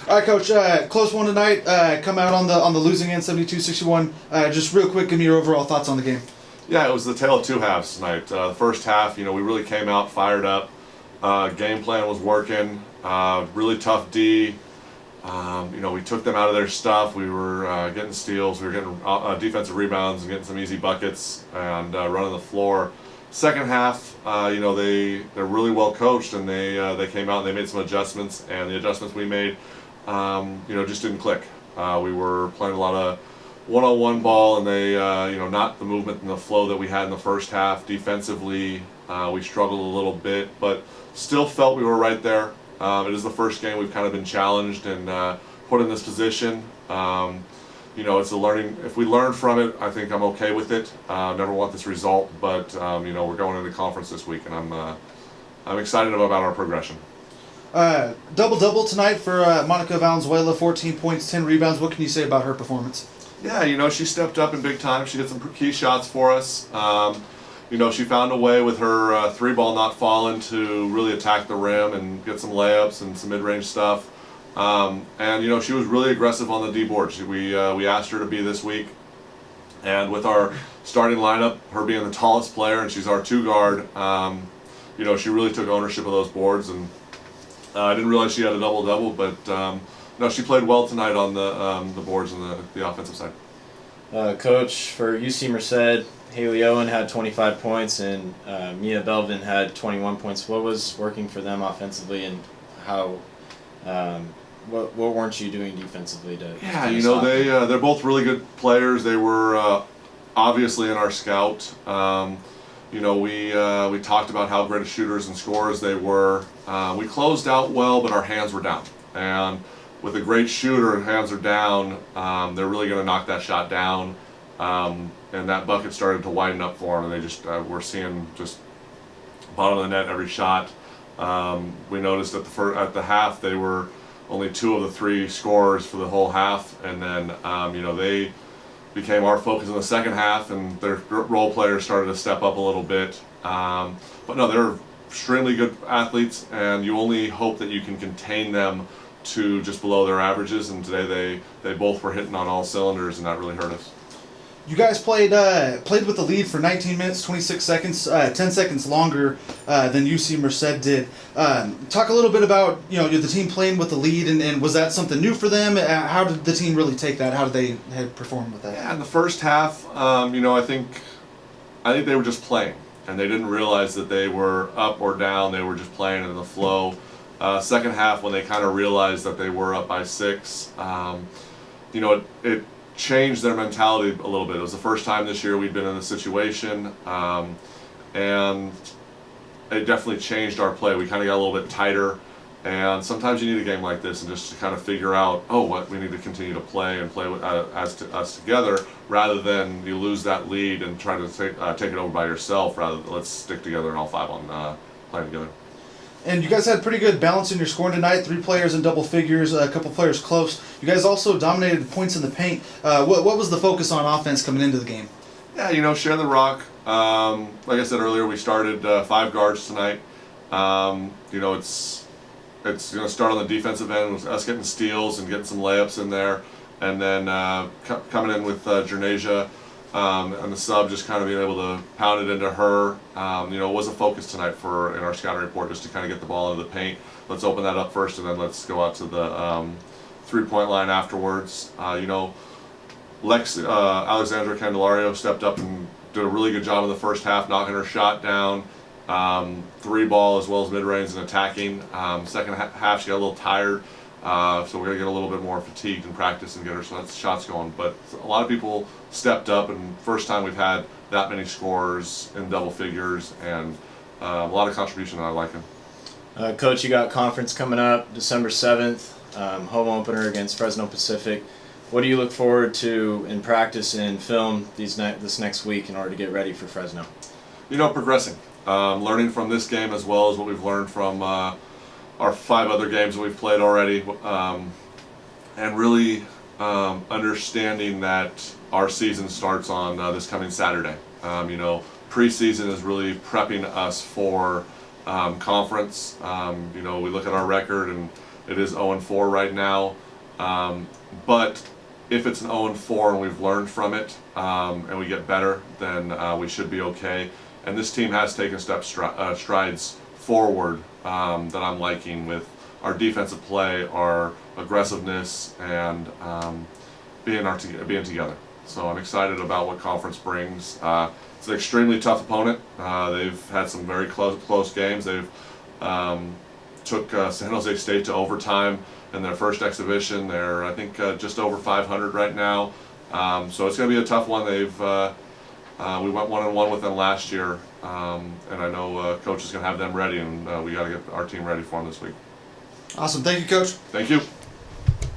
All right, Coach. Close one tonight. Come out on the losing end, 72-61. Just real quick, give me your overall thoughts on the game. Yeah, it was the tale of two halves tonight. The first half, we really came out fired up. Game plan was working. Really tough D. We took them out of their stuff. We were getting steals. We were getting defensive rebounds and getting some easy buckets and running the floor. Second half, they're really well coached, and they came out and they made some adjustments, and the adjustments we made, just didn't click. We were playing a lot of one-on-one ball, and they, not the movement and the flow that we had in the first half. Defensively, we struggled a little bit, but still felt we were right there. It is the first game we've kind of been challenged and put in this position. It's a learning. If we learn from it, I think I'm okay with it. Never want this result, but we're going into conference this week, and I'm excited about our progression. Double-double tonight for Monica Valenzuela, 14 points, 10 rebounds. What can you say about her performance? Yeah, she stepped up in big time. She hit some key shots for us. She found a way with her three ball not falling to really attack the rim and get some layups and some mid-range stuff. She was really aggressive on the D board. We asked her to be this week, and with our starting lineup, her being the tallest player and she's our two guard, she really took ownership of those boards. And I didn't realize she had a double-double, but she played well tonight on the boards and the offensive side. Coach, for UC Merced, Haley Owen had 25 points and Mia Belvin had 21 points. What was working for them offensively, and how? What weren't you doing defensively to? Yeah, they're both really good players. They were obviously in our scout. We talked about how great shooters and scorers they were. We closed out well, but our hands were down. And with a great shooter and hands are down, they're really going to knock that shot down. And that bucket started to widen up for them, and they just we're seeing just bottom of the net every shot. We noticed at the half they were only 2 of the 3 scorers for the whole half, and then they became our focus in the second half, and their role players started to step up a little bit. But no, they're extremely good athletes, and you only hope that you can contain them to just below their averages. And today they both were hitting on all cylinders, and that really hurt us. You guys played with the lead for 19 minutes, 26 seconds, 10 seconds longer than UC Merced did. Talk a little bit about the team playing with the lead, and was that something new for them? How did the team really take that? How did they perform with that? Yeah, in the first half, I think they were just playing, and they didn't realize that they were up or down. They were just playing in the flow. Second half, when they kind of realized that they were up by 6, it changed their mentality a little bit. It was the first time this year we'd been in a situation, and it definitely changed our play. We kind of got a little bit tighter, and sometimes you need a game like this and just to kind of figure out, what we need to continue to play and play with, us together, rather than you lose that lead and try to take it over by yourself. Rather, let's stick together and all 5 on playing together. And you guys had pretty good balance in your scoring tonight. 3 players in double figures, a couple players close. You guys also dominated points in the paint. What was the focus on offense coming into the game? Yeah, share the rock. Like I said earlier, we started 5 guards tonight. It's going to start on the defensive end with us getting steals and getting some layups in there, and then coming in with Jernasia. And the sub, just kind of being able to pound it into her. It was a focus tonight in our scouting report, just to kind of get the ball into the paint. Let's open that up first, and then let's go out to the 3-point line afterwards. Alexandra Candelario stepped up and did a really good job in the first half, knocking her shot down. 3 ball as well as mid-range and attacking. Second half, she got a little tired. So we're going to get a little bit more fatigued in practice and get her shots going. But a lot of people stepped up, and first time we've had that many scorers in double figures, and a lot of contribution that I like him. Coach, you got conference coming up December 7th, home opener against Fresno Pacific. What do you look forward to in practice and film this next week in order to get ready for Fresno? Progressing. Learning from this game as well as what we've learned from our 5 other games that we've played already, and really understanding that our season starts on this coming Saturday. Preseason is really prepping us for conference. We look at our record, and It is 0-4 right now, but if it's an 0-4 and we've learned from it and we get better, then we should be okay. And this team has taken strides forward that I'm liking with our defensive play, our aggressiveness, and being together. So I'm excited about what conference brings. It's an extremely tough opponent. They've had some very close games. They've took San Jose State to overtime in their first exhibition. They're, I think, just over 500 right now. So it's going to be a tough one. We went 1-1 with them last year, and I know Coach is going to have them ready, and we got to get our team ready for them this week. Awesome. Thank you, Coach. Thank you.